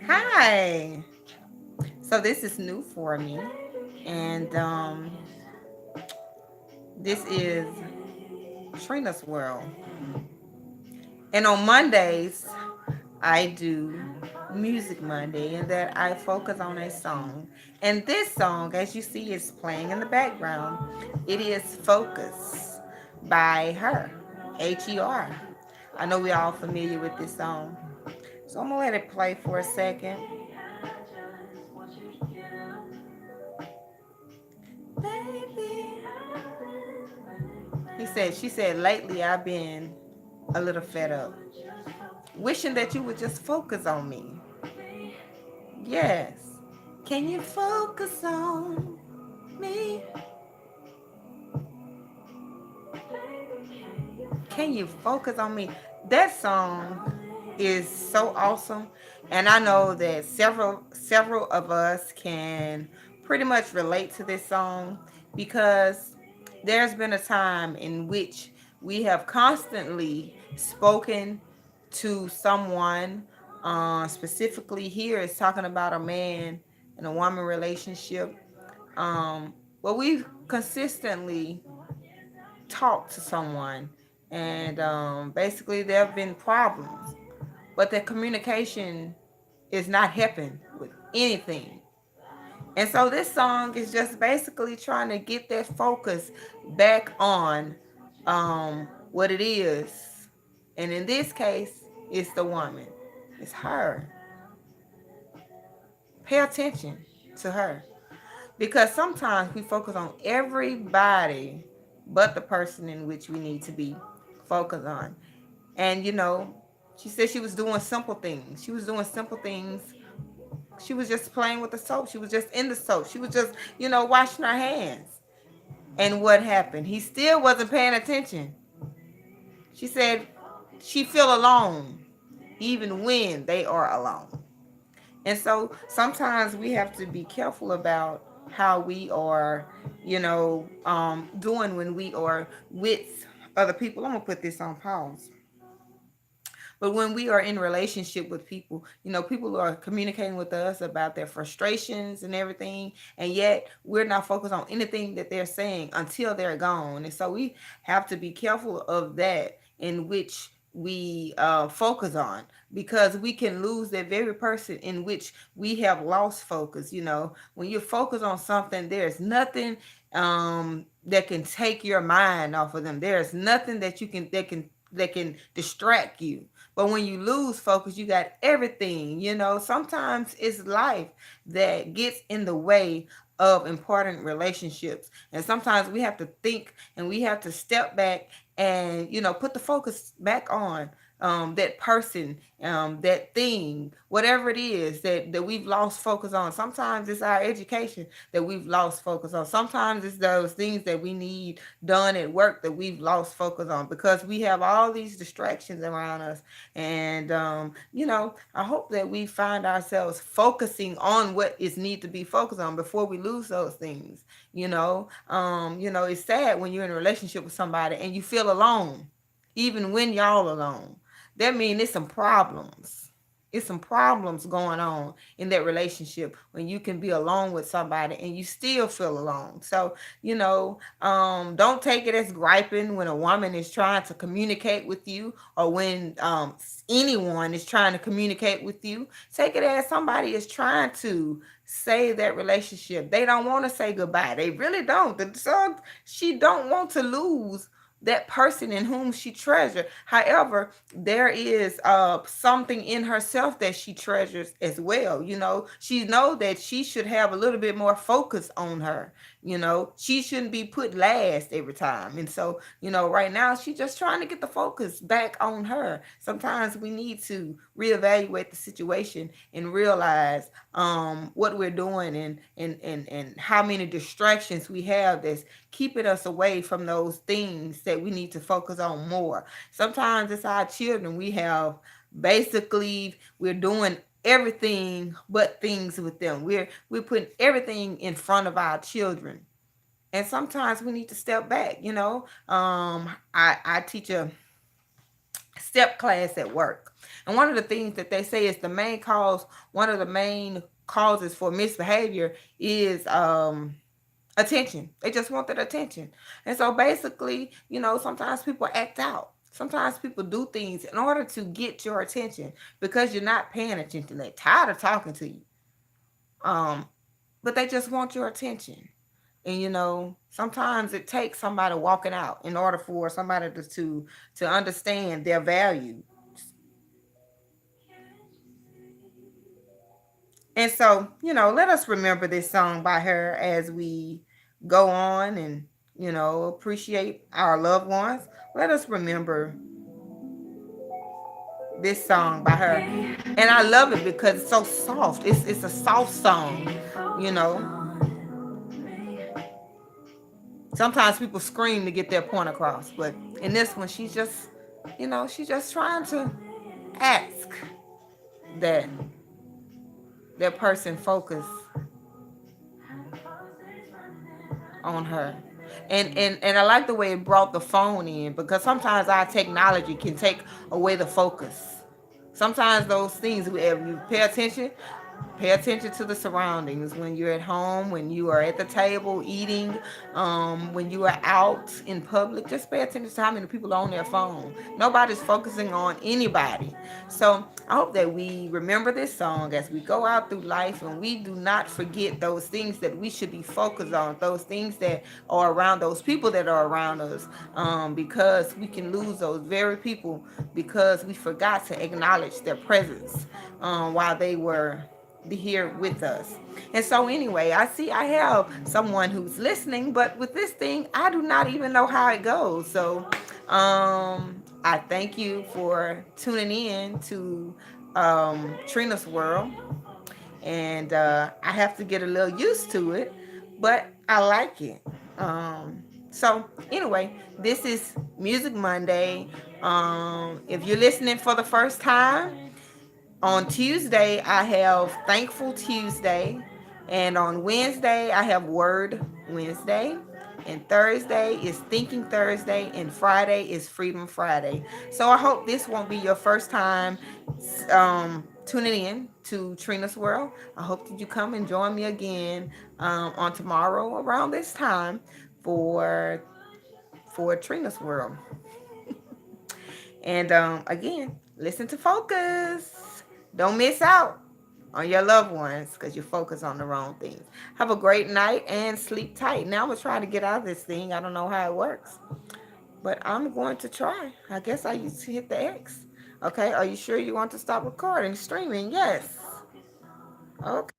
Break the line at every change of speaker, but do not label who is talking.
Hi. So this is new for me, and this is Trina's World. And on Mondays, I do Music Monday, and that I focus on a song. And this song, as you see, is playing in the background. It is Focus by her, Her. I know we're all familiar with this song, so I'm gonna let it play for a second. Baby, she said, lately I've been a little fed up, wishing that you would just focus on me. Yes. Can you focus on me? Can you focus on me? That song is so awesome. And I know that several of us can pretty much relate to this song because there's been a time in which we have constantly spoken to someone. Specifically, here it's talking about a man and a woman relationship. But we've consistently talked to someone, and basically there have been problems, but the communication is not helping with anything. And so this song is just basically trying to get that focus back on what it is. And in this case, it's the woman. It's her. Pay attention to her. Because sometimes we focus on everybody but the person in which we need to be focused on. And she said she was doing simple things. She was doing simple things. She was just playing with the soap. She was just in the soap. She was just, washing her hands. And what happened? He still wasn't paying attention. She said she feel alone even when they are alone. And so sometimes we have to be careful about how we are, doing when we are with other people. I'm gonna put this on pause. But when we are in relationship with people, people are communicating with us about their frustrations and everything, and yet we're not focused on anything that they're saying until they're gone. And so we have to be careful of that in which we focus on, because we can lose that very person in which we have lost focus. When you focus on something, there's nothing that can take your mind off of them. There's nothing that can distract you. But when you lose focus, you got everything. Sometimes it's life that gets in the way of important relationships. And sometimes we have to think and we have to step back and, put the focus back on that person, that thing, whatever it is that we've lost focus on. Sometimes it's our education that we've lost focus on. Sometimes it's those things that we need done at work that we've lost focus on because we have all these distractions around us. And I hope that we find ourselves focusing on what is need to be focused on before we lose those things. It's sad when you're in a relationship with somebody and you feel alone, even when y'all alone. That means it's some problems. It's some problems going on in that relationship when you can be alone with somebody and you still feel alone. So, don't take it as griping when a woman is trying to communicate with you, or when anyone is trying to communicate with you. Take it as somebody is trying to save that relationship. They don't want to say goodbye. They really don't. So she don't want to lose that person in whom she treasured. However, there is something in herself that she treasures as well. She know that she should have a little bit more focus on her. She shouldn't be put last every time. And so, right now she's just trying to get the focus back on her. Sometimes we need to reevaluate the situation and realize what we're doing, and how many distractions we have that's keeping us away from those things that we need to focus on more. Sometimes it's our children. We're doing everything but things with them. We're putting everything in front of our children. And sometimes we need to step back. I teach a step class at work. And one of the things that they say is the main cause, one of the main causes for misbehavior is attention. They just want that attention. And so basically, sometimes people act out. Sometimes people do things in order to get your attention because you're not paying attention. They're tired of talking to you. Um, but they just want your attention. And sometimes it takes somebody walking out in order for somebody to understand their value. And so, let us remember this song by her as we go on and, appreciate our loved ones. Let us remember this song by her. And I love it because it's so soft. It's a soft song, you know. Sometimes people scream to get their point across, but in this one, she's just trying to ask that that person focus on her. And I like the way it brought the phone in because sometimes our technology can take away the focus. Sometimes those things, if you pay attention to the surroundings when you're at home, when you are at the table eating, when you are out in public. Just pay attention to how many people are on their phone. Nobody's focusing on anybody. So I hope that we remember this song as we go out through life and we do not forget those things that we should be focused on, those things that are around, those people that are around us, because we can lose those very people because we forgot to acknowledge their presence while they were here with us. And so anyway, I see I have someone who's listening, but with this thing, I do not even know how it goes. So I thank you for tuning in to Trina's World. And I have to get a little used to it, but I like it. So anyway, this is Music Monday. If you're listening for the first time, on Tuesday, I have Thankful Tuesday. And on Wednesday, I have Word Wednesday. And Thursday is Thinking Thursday. And Friday is Freedom Friday. So I hope this won't be your first time tuning in to Trina's World. I hope that you come and join me again on tomorrow around this time for Trina's World. And again, listen to Focus. Don't miss out on your loved ones because you focus on the wrong things. Have a great night and sleep tight. Now I'm going to try to get out of this thing. I don't know how it works, but I'm going to try. I guess I used to hit the X. Okay, are you sure you want to stop recording, streaming? Yes. Okay.